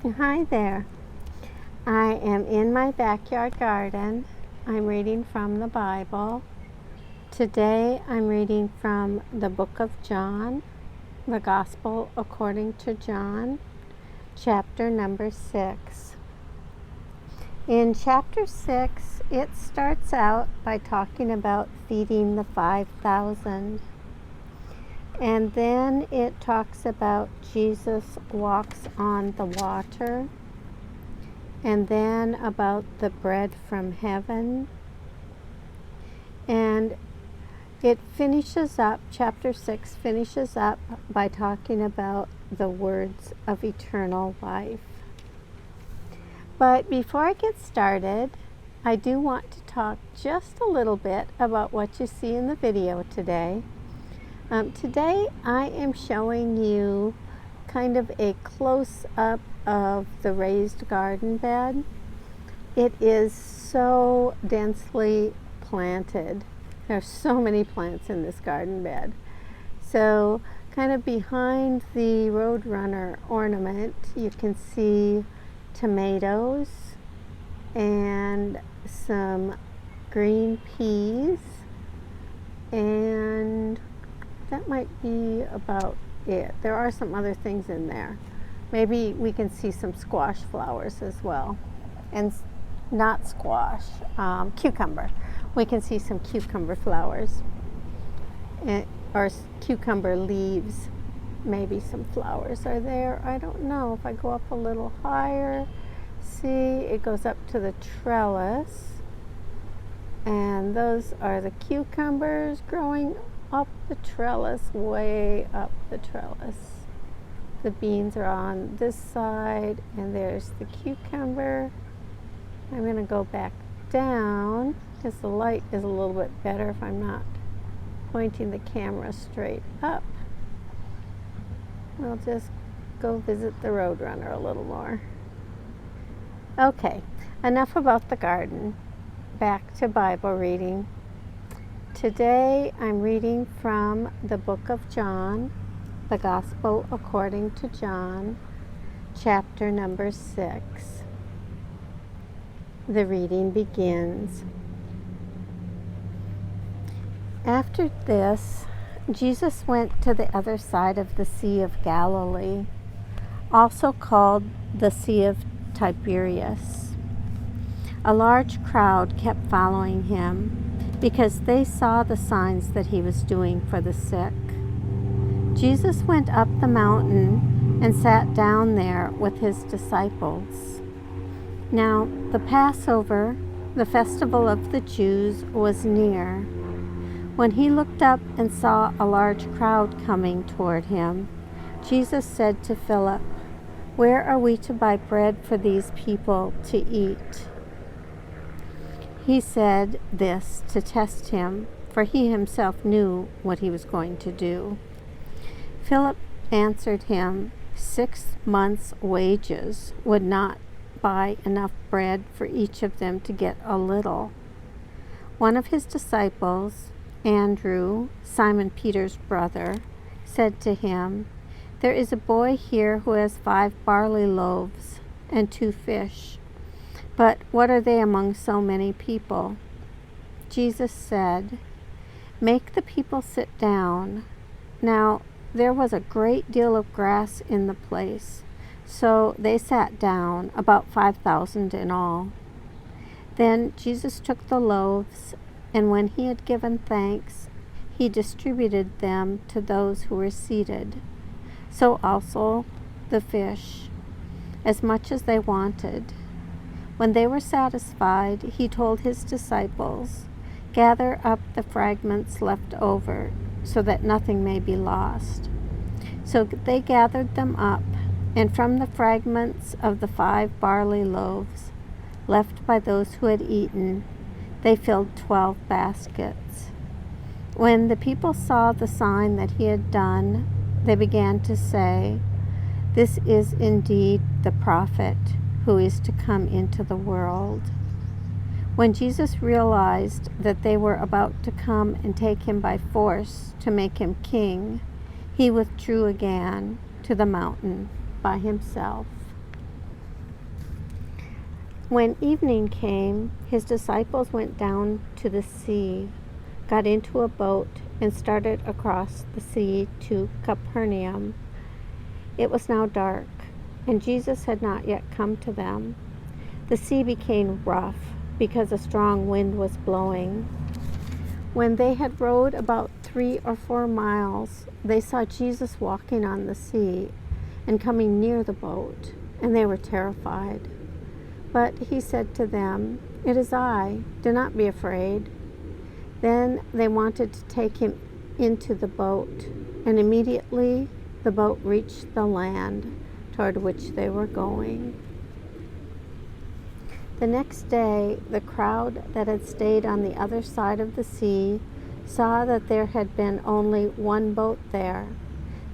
Hi there. I am in my backyard garden. I'm reading from the Bible. Today I'm reading from the book of John, the Gospel according to John, chapter number 6. In chapter 6, it starts out by talking about feeding the 5,000. And then it talks about Jesus walks on the water, and then about the bread from heaven. And it finishes up, chapter 6 finishes up by talking about the words of eternal life. But before I get started, I do want to talk just a little bit about what you see in the video today. Today I am showing you kind of a close-up of the raised garden bed. It is so densely planted. There's so many plants in this garden bed. So kind of behind the Roadrunner ornament, you can see tomatoes and some green peas, and that might be about it. There are some other things in there. Maybe we can see some squash flowers as well. And not squash, cucumber. We can see some cucumber flowers. Or cucumber leaves. Maybe some flowers are there. I don't know. If I go up a little higher, see, it goes up to the trellis. And those are the cucumbers growing up the trellis, way up the trellis. The beans are on this side, and there's the cucumber. I'm going to go back down because the light is a little bit better if I'm not pointing the camera straight up. We'll just go visit the Roadrunner a little more. Okay, enough about the garden. Back to Bible reading. Today I'm reading from the book of John, the Gospel according to John, chapter number 6. The reading begins. After this, Jesus went to the other side of the Sea of Galilee, also called the Sea of Tiberias. A large crowd kept following him, because they saw the signs that he was doing for the sick. Jesus went up the mountain and sat down there with his disciples. Now, the Passover, the festival of the Jews, was near. When he looked up and saw a large crowd coming toward him, Jesus said to Philip, "Where are we to buy bread for these people to eat?" He said this to test him, for he himself knew what he was going to do. Philip answered him, 6 months' wages would not buy enough bread for each of them to get a little. One of his disciples, Andrew, Simon Peter's brother, said to him, "There is a boy here who has 5 barley loaves and 2 fish. But what are they among so many people?" Jesus said, "Make the people sit down." Now there was a great deal of grass in the place, so they sat down, about 5,000 in all. Then Jesus took the loaves, and when he had given thanks, he distributed them to those who were seated. So also the fish, as much as they wanted. When they were satisfied, he told his disciples, "Gather up the fragments left over, so that nothing may be lost." So they gathered them up, and from the fragments of the 5 barley loaves, left by those who had eaten, they filled 12 baskets. When the people saw the sign that he had done, they began to say, "This is indeed the prophet who is to come into the world." When Jesus realized that they were about to come and take him by force to make him king, he withdrew again to the mountain by himself. When evening came, his disciples went down to the sea, got into a boat, and started across the sea to Capernaum. It was now dark, and Jesus had not yet come to them. The sea became rough because a strong wind was blowing. When they had rowed about 3 or 4 miles, they saw Jesus walking on the sea and coming near the boat, and they were terrified. But he said to them, "It is I, do not be afraid." Then they wanted to take him into the boat, and immediately the boat reached the land toward which they were going. The next day, the crowd that had stayed on the other side of the sea saw that there had been only one boat there.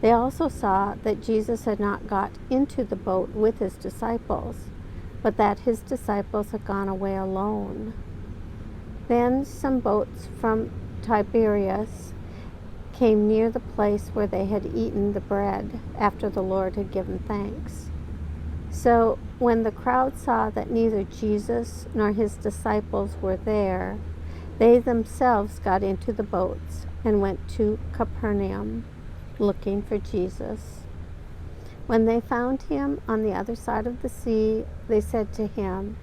They also saw that Jesus had not got into the boat with his disciples, but that his disciples had gone away alone. Then some boats from Tiberias came near the place where they had eaten the bread after the Lord had given thanks. So when the crowd saw that neither Jesus nor his disciples were there, they themselves got into the boats and went to Capernaum, looking for Jesus. When they found him on the other side of the sea, they said to him,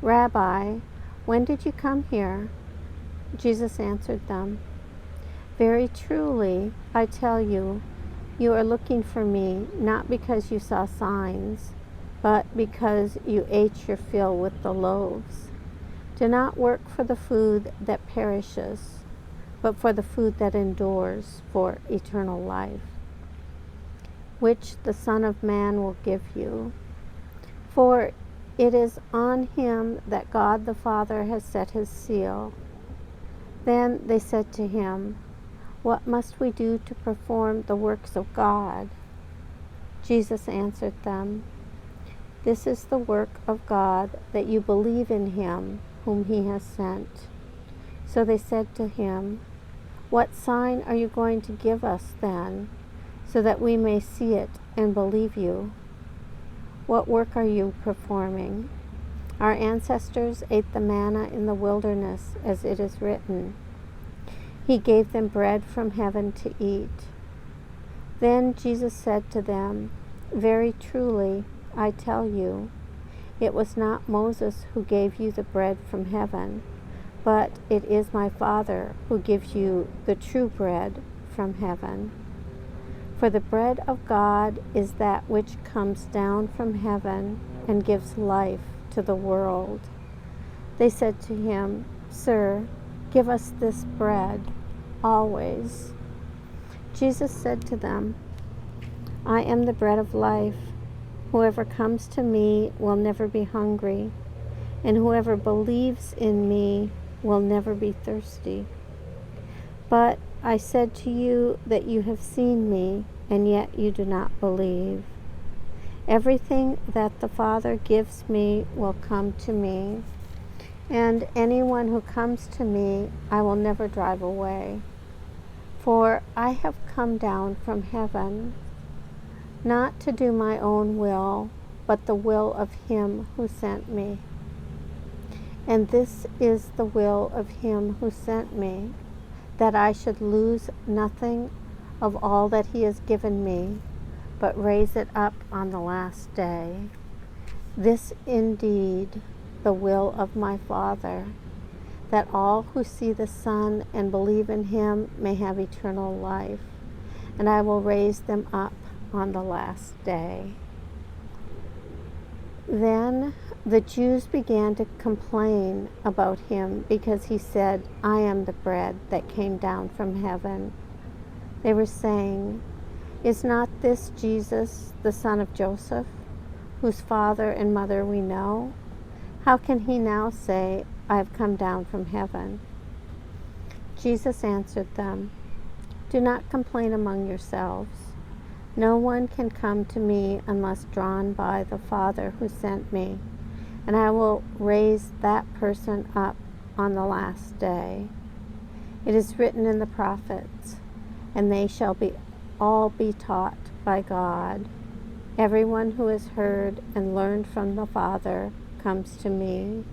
"Rabbi, when did you come here?" Jesus answered them, "Very truly, I tell you, you are looking for me not because you saw signs, but because you ate your fill with the loaves. Do not work for the food that perishes, but for the food that endures for eternal life, which the Son of Man will give you. For it is on him that God the Father has set his seal." Then they said to him, "What must we do to perform the works of God?" Jesus answered them, "This is the work of God, that you believe in him whom he has sent." So they said to him, "What sign are you going to give us then, so that we may see it and believe you? What work are you performing? Our ancestors ate the manna in the wilderness, as it is written, 'He gave them bread from heaven to eat.'" Then Jesus said to them, "Very truly, I tell you, it was not Moses who gave you the bread from heaven, but it is my Father who gives you the true bread from heaven. For the bread of God is that which comes down from heaven and gives life to the world." They said to him, "Sir, give us this bread always." Jesus said to them, "I am the bread of life. Whoever comes to me will never be hungry, and whoever believes in me will never be thirsty. But I said to you that you have seen me, and yet you do not believe. Everything that the Father gives me will come to me, and anyone who comes to me I will never drive away. For I have come down from heaven, not to do my own will, but the will of him who sent me. And this is the will of him who sent me, that I should lose nothing of all that he has given me, but raise it up on the last day. This indeed the will of my Father, that all who see the Son and believe in him may have eternal life, and I will raise them up on the last day." Then the Jews began to complain about him because he said, "I am the bread that came down from heaven." They were saying, "Is not this Jesus, the son of Joseph, whose father and mother we know? How can he now say, 'I have come down from heaven'?" Jesus answered them, "Do not complain among yourselves. No one can come to me unless drawn by the Father who sent me, and I will raise that person up on the last day. It is written in the prophets, and they shall all be taught by God. Everyone who has heard and learned from the Father comes to me.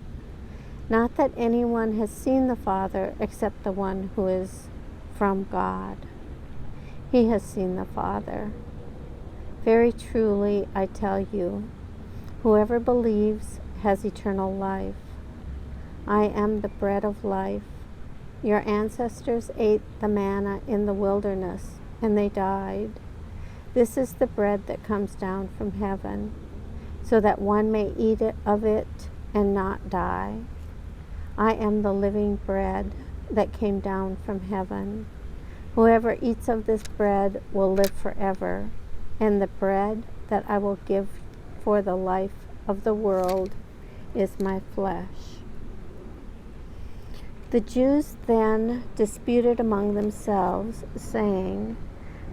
Not that anyone has seen the Father except the one who is from God. He has seen the Father. Very truly, I tell you, whoever believes has eternal life. I am the bread of life. Your ancestors ate the manna in the wilderness, and they died. This is the bread that comes down from heaven, so that one may eat of it and not die. I am the living bread that came down from heaven. Whoever eats of this bread will live forever, and the bread that I will give for the life of the world is my flesh. The Jews then disputed among themselves, saying,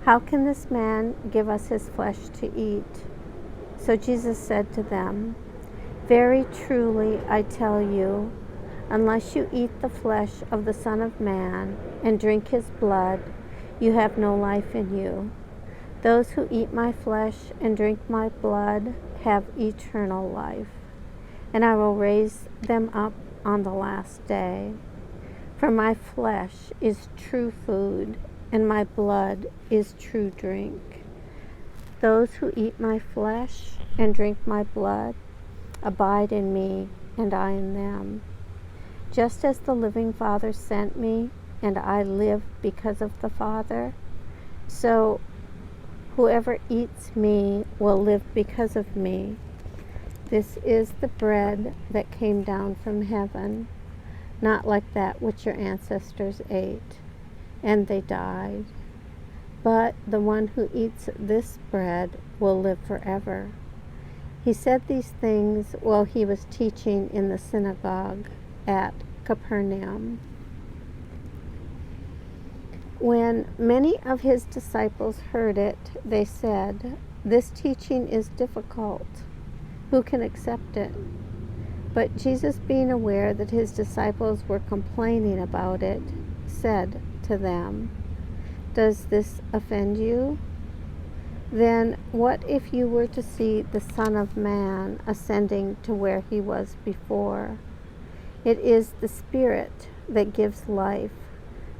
"How can this man give us his flesh to eat?" So Jesus said to them, "Very truly I tell you, unless you eat the flesh of the Son of Man and drink his blood, you have no life in you. Those who eat my flesh and drink my blood have eternal life, and I will raise them up on the last day. For my flesh is true food, and my blood is true drink. Those who eat my flesh and drink my blood abide in me, and I in them. Just as the living Father sent me, and I live because of the Father, so whoever eats me will live because of me. This is the bread that came down from heaven, not like that which your ancestors ate, and they died. But the one who eats this bread will live forever." He said these things while he was teaching in the synagogue at Capernaum. When many of his disciples heard it, they said, "This teaching is difficult. Who can accept it?" But Jesus, being aware that his disciples were complaining about it, said to them, "Does this offend you? Then what if you were to see the Son of Man ascending to where he was before? It is the Spirit that gives life.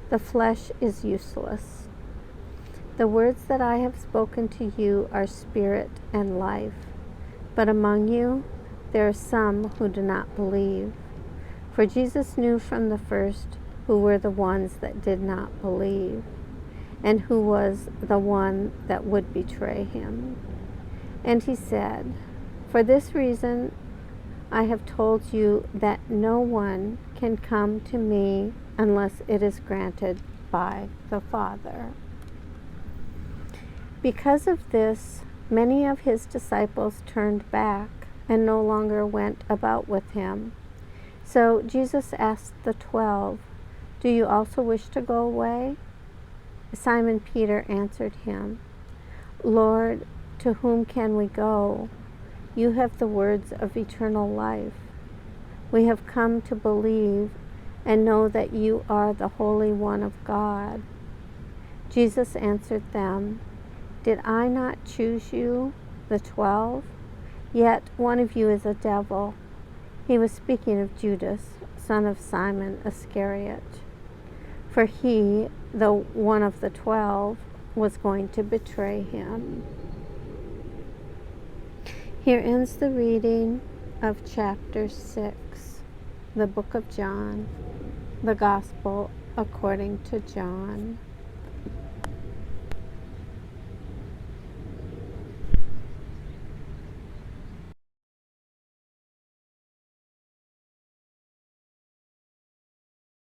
The flesh is useless. The words that I have spoken to you are spirit and life. But among you there are some who do not believe." For Jesus knew from the first who were the ones that did not believe, and who was the one that would betray him. And he said, "For this reason I have told you that no one can come to me unless it is granted by the Father." Because of this, many of his disciples turned back and no longer went about with him. So Jesus asked the 12, "Do you also wish to go away?" Simon Peter answered him, "Lord, to whom can we go? You have the words of eternal life. We have come to believe and know that you are the Holy One of God." Jesus answered them, "Did I not choose you, the 12? Yet one of you is a devil." He was speaking of Judas, son of Simon Iscariot. For he, though one of the 12, was going to betray him. Here ends the reading of chapter 6, the book of John, the Gospel according to John.